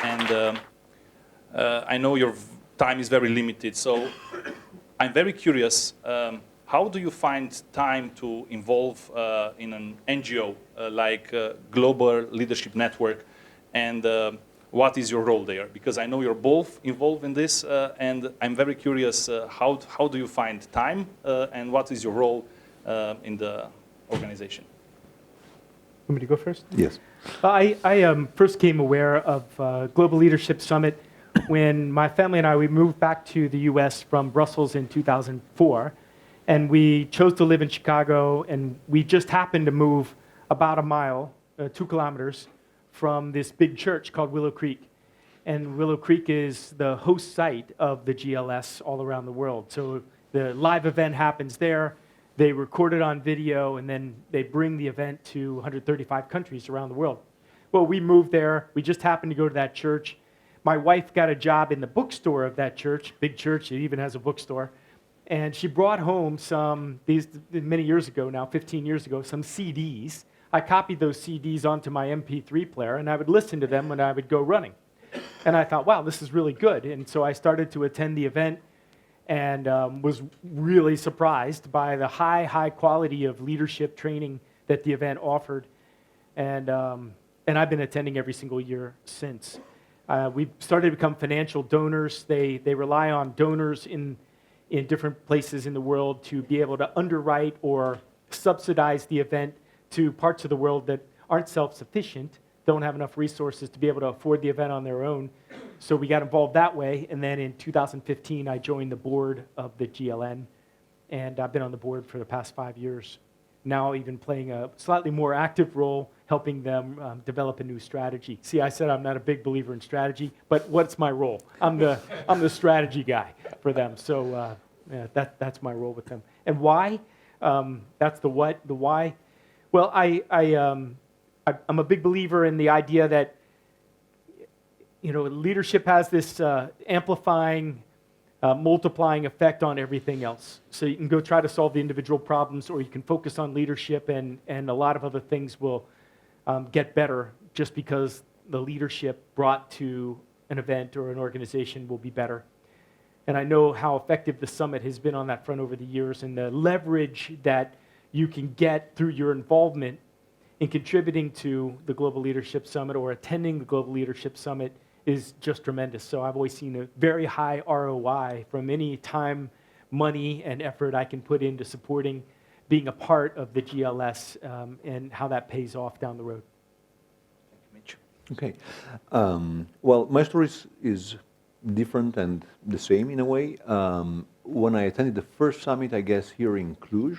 and I know your time is very limited, so I'm very curious, how do you find time to involve in an NGO like Global Leadership Network, and what is your role there? Because I know you're both involved in this, and I'm very curious, how do you find time, and what is your role in the organization? Want me to go first? Yes. I first became aware of Global Leadership Summit when my family and we moved back to the US from Brussels in 2004. And we chose to live in Chicago, and we just happened to move about a mile, 2 kilometers, from this big church called Willow Creek. And Willow Creek is the host site of the GLS all around the world. So the live event happens there. They record it on video, and then they bring the event to 135 countries around the world. Well, we moved there. We just happened to go to that church. My wife got a job in the bookstore of that church, big church. It even has a bookstore. And she brought home many years ago now, 15 years ago, some CDs. I copied those CDs onto my MP3 player, and I would listen to them when I would go running. And I thought, wow, this is really good. And so I started to attend the event, and was really surprised by the high quality of leadership training that the event offered. And I've been attending every single year since. We started to become financial donors. They rely on donors in different places in the world to be able to underwrite or subsidize the event to parts of the world that aren't self-sufficient, don't have enough resources to be able to afford the event on their own. So we got involved that way, and then in 2015, I joined the board of the GLN, and I've been on the board for the past 5 years. Now even playing a slightly more active role, helping them develop a new strategy. See, I said I'm not a big believer in strategy, but what's my role? I'm the strategy guy for them. So yeah, that's my role with them. And why? That's the what. The why. Well, I'm a big believer in the idea that leadership has this amplifying, multiplying effect on everything else. So you can go try to solve the individual problems, or you can focus on leadership, and a lot of other things will get better just because the leadership brought to an event or an organization will be better. And I know how effective the summit has been on that front over the years, and the leverage that you can get through your involvement in contributing to the Global Leadership Summit or attending the Global Leadership Summit is just tremendous. So I've always seen a very high ROI from any time, money, and effort I can put into supporting being a part of the GLS, and how that pays off down the road. Mitch. Okay. Well, my story is different and the same in a way. When I attended the first summit, I guess, here in Cluj,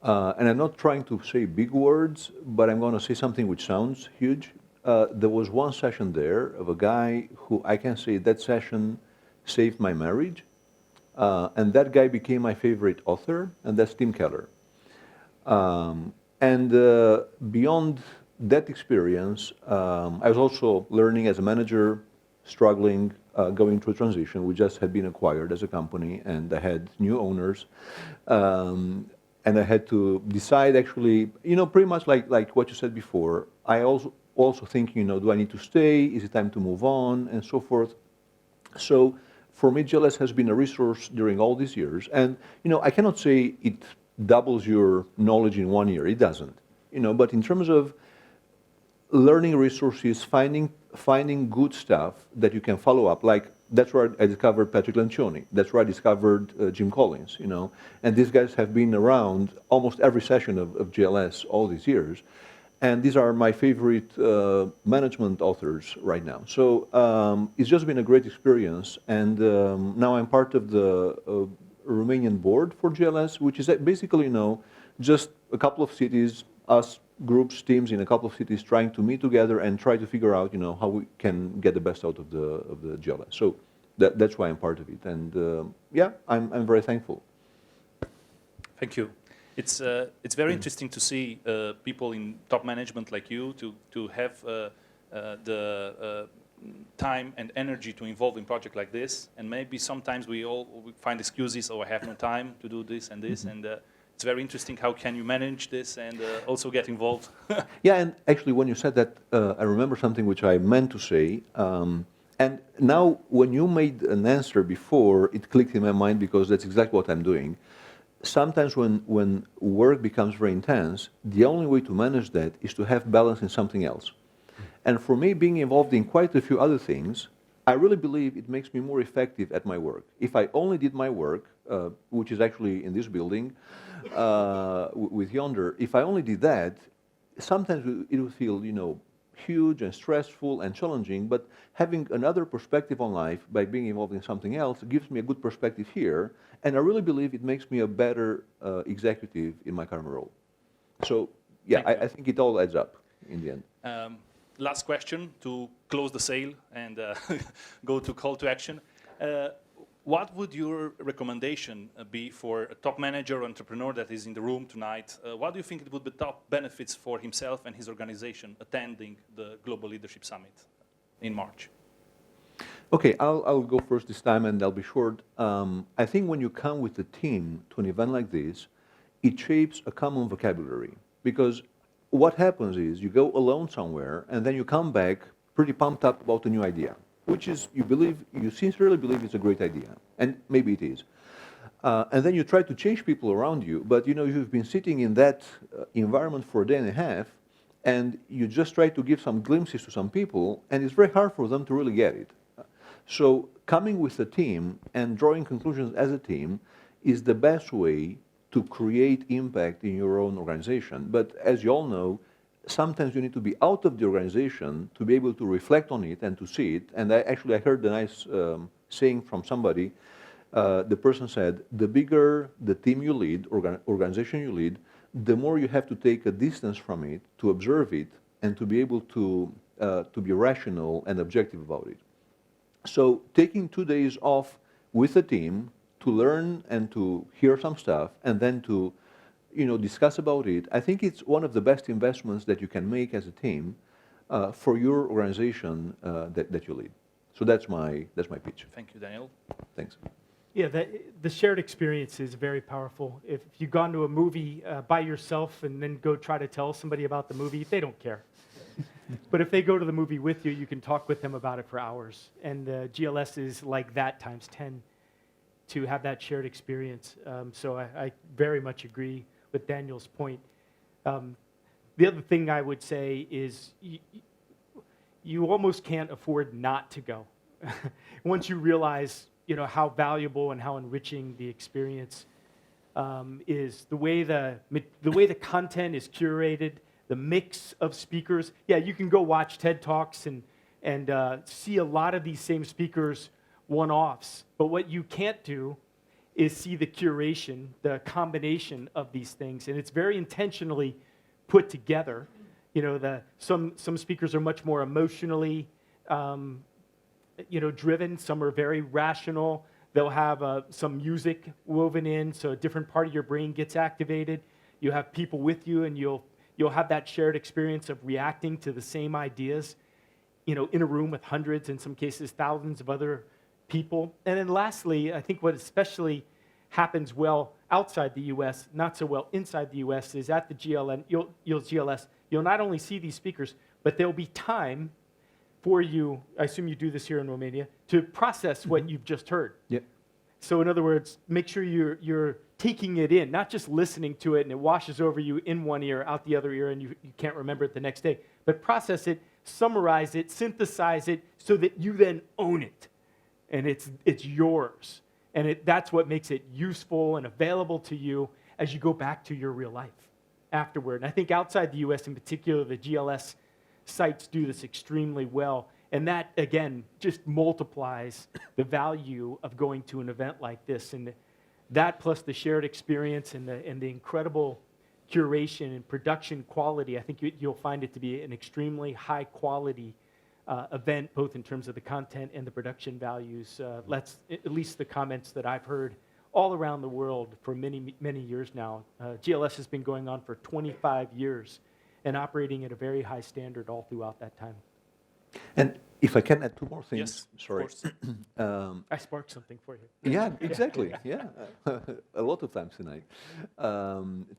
and I'm not trying to say big words, but I'm going to say something which sounds huge. There was one session there of a guy who I can say that session saved my marriage. And that guy became my favorite author, and that's Tim Keller. Beyond that experience, I was also learning as a manager, struggling, going through a transition. We just had been acquired as a company, and I had new owners. And I had to decide, actually, pretty much like what you said before. I also think, do I need to stay? Is it time to move on? And so forth. So for me, GLS has been a resource during all these years. And, I cannot say it doubles your knowledge in 1 year. It doesn't. But in terms of learning resources, finding good stuff that you can follow up, like that's where I discovered Patrick Lencioni. That's where I discovered Jim Collins, And these guys have been around almost every session of GLS all these years. And these are my favorite management authors right now. So it's just been a great experience. And now I'm part of the Romanian board for GLS, which is basically, just a couple of cities, us groups, teams in a couple of cities trying to meet together and try to figure out, how we can get the best out of the GLS. So that's why I'm part of it. And yeah, I'm very thankful. Thank you. It's very interesting to see people in top management like you to have the time and energy to involve in project like this. And maybe sometimes we find excuses, I have no time to do this and this. Mm-hmm. And It's very interesting. How can you manage this and also get involved? Yeah, and actually, when you said that, I remember something which I meant to say. And now, when you made an answer before, it clicked in my mind because that's exactly what I'm doing. Sometimes when work becomes very intense, the only way to manage that is to have balance in something else. And for me, being involved in quite a few other things, I really believe it makes me more effective at my work. If I only did my work, which is actually in this building, with Yonder, if I only did that, sometimes it would feel, huge and stressful and challenging, but having another perspective on life by being involved in something else gives me a good perspective here, and I really believe it makes me a better executive in my current role. So, yeah, I think it all adds up in the end. Last question to close the sale and go to call to action. What would your recommendation be for a top manager or entrepreneur that is in the room tonight? What do you think it would be top benefits for himself and his organization attending the Global Leadership Summit in March? Okay, I'll go first this time, and I'll be short. I think when you come with a team to an event like this, it shapes a common vocabulary. Because what happens is you go alone somewhere, and then you come back pretty pumped up about a new idea, which is you sincerely believe it's a great idea, and maybe it is. And then you try to change people around you, but you've been sitting in that environment for a day and a half, and you just try to give some glimpses to some people, and it's very hard for them to really get it. So coming with a team and drawing conclusions as a team is the best way to create impact in your own organization. But as you all know, sometimes you need to be out of the organization to be able to reflect on it and to see it. And I heard a nice saying from somebody. The person said, the bigger the team you lead, organization you lead, the more you have to take a distance from it to observe it and to be able to be rational and objective about it. So taking 2 days off with the team to learn and to hear some stuff and then to discuss about it, I think it's one of the best investments that you can make as a team for your organization that you lead. So that's my pitch. Thank you, Daniel. Thanks. Yeah, the shared experience is very powerful. If you've gone to a movie by yourself and then go try to tell somebody about the movie, they don't care. But if they go to the movie with you, you can talk with them about it for hours. And GLS is like that times 10 to have that shared experience. So I very much agree with Daniel's point. The other thing I would say is you almost can't afford not to go. Once you realize how valuable and how enriching the experience is, the way the content is curated, the mix of speakers. Yeah, you can go watch TED Talks and see a lot of these same speakers one-offs. But what you can't do is see the curation, the combination of these things. And it's very intentionally put together. Some speakers are much more emotionally driven. Some are very rational. They'll have some music woven in, so a different part of your brain gets activated. You have people with you, and you'll have that shared experience of reacting to the same ideas, in a room with hundreds, in some cases thousands of other people. And then lastly, I think what especially happens well outside the U.S., not so well inside the U.S., is at the GLS, you'll not only see these speakers, but there'll be time for you, I assume you do this here in Romania, to process what you've just heard. Yep. So in other words, make sure you're taking it in, not just listening to it and it washes over you in one ear, out the other ear, and you can't remember it the next day, but process it, summarize it, synthesize it, so that you then own it, and it's yours. And that's what makes it useful and available to you as you go back to your real life afterward. And I think outside the U.S. in particular, the GLS sites do this extremely well. And that, again, just multiplies the value of going to an event like this. And that plus the shared experience and the incredible curation and production quality, I think you'll find it to be an extremely high quality event, both in terms of the content and the production values. At least the comments that I've heard all around the world for many, many years now. GLS has been going on for 25 years and operating at a very high standard all throughout that time. And If I can add two more things, Yes, sorry. of course. I sparked something for you. Yeah, exactly. Yeah, a lot of times tonight.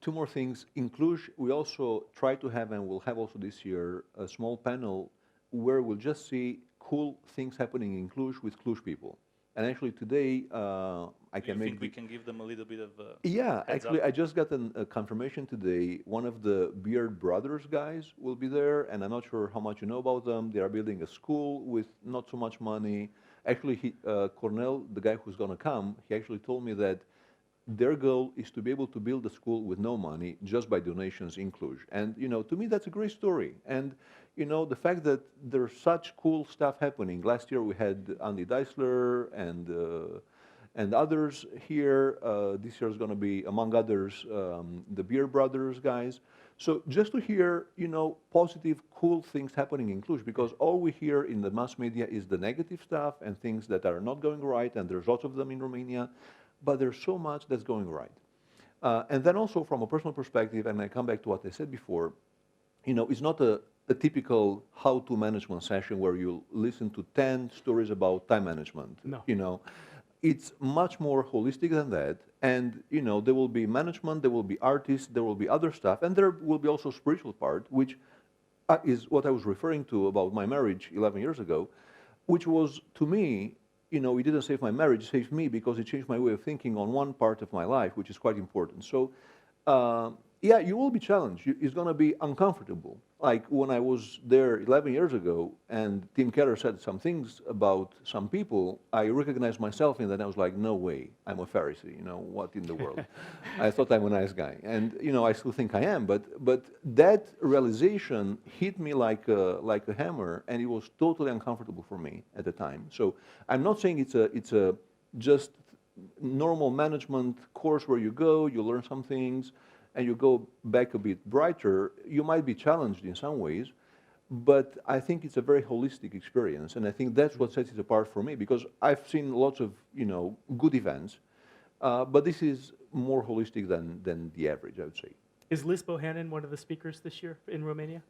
Two more things. In Cluj, we also try to have, and we'll have also this year, a small panel where we'll just see cool things happening in Cluj with Cluj people. And actually today, I Do can you make think we can give them a little bit of yeah, heads actually, up? I just got a confirmation today. One of the Beard Brothers guys will be there, and I'm not sure how much you know about them. They are building a school with not so much money. Actually, Cornell, the guy who's going to come, he actually told me that their goal is to be able to build a school with no money just by donations in Cluj. And, to me, that's a great story. And, the fact that there's such cool stuff happening. Last year we had Andy Deisler and others here. This year is going to be, among others, the Beer Brothers guys. So just to hear, positive, cool things happening in Cluj, because all we hear in the mass media is the negative stuff and things that are not going right, and there's lots of them in Romania, but there's so much that's going right. And then also from a personal perspective, and I come back to what I said before, it's not a typical how-to management session where you listen to 10 stories about time management. No. It's much more holistic than that. And, there will be management, there will be artists, there will be other stuff, and there will be also spiritual part, which is what I was referring to about my marriage 11 years ago, which was, to me, it didn't save my marriage, it saved me because it changed my way of thinking on one part of my life, which is quite important. So, yeah, you will be challenged. It's going to be uncomfortable. Like when I was there 11 years ago and Tim Keller said some things about some people, I recognized myself in that. I was like, no way, I'm a Pharisee. What in the world? I thought I'm a nice guy. And, I still think I am. But that realization hit me like a hammer, and it was totally uncomfortable for me at the time. So I'm not saying it's a just normal management course where you go, you learn some things, and you go back a bit brighter. You might be challenged in some ways, but I think it's a very holistic experience, and I think that's what sets it apart for me, because I've seen lots of, good events, but this is more holistic than the average, I would say. Is Liz Bohannon one of the speakers this year in Romania?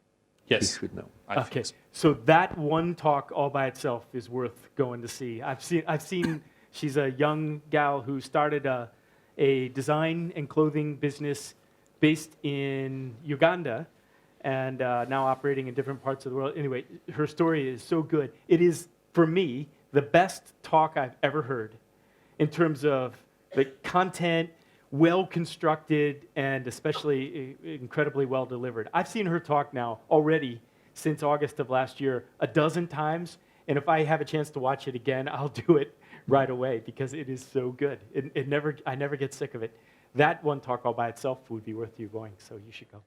You Yes. should know. I Okay, think so. so that one talk all by itself is worth going to see. I've seen she's a young gal who started a design and clothing business based in Uganda and now operating in different parts of the world. Anyway, her story is so good. It is, for me, the best talk I've ever heard in terms of the content, well-constructed, and especially incredibly well-delivered. I've seen her talk now already since August of last year 12 times, and if I have a chance to watch it again, I'll do it right away because it is so good. I never get sick of it. That one talk all by itself would be worth you going, so you should go.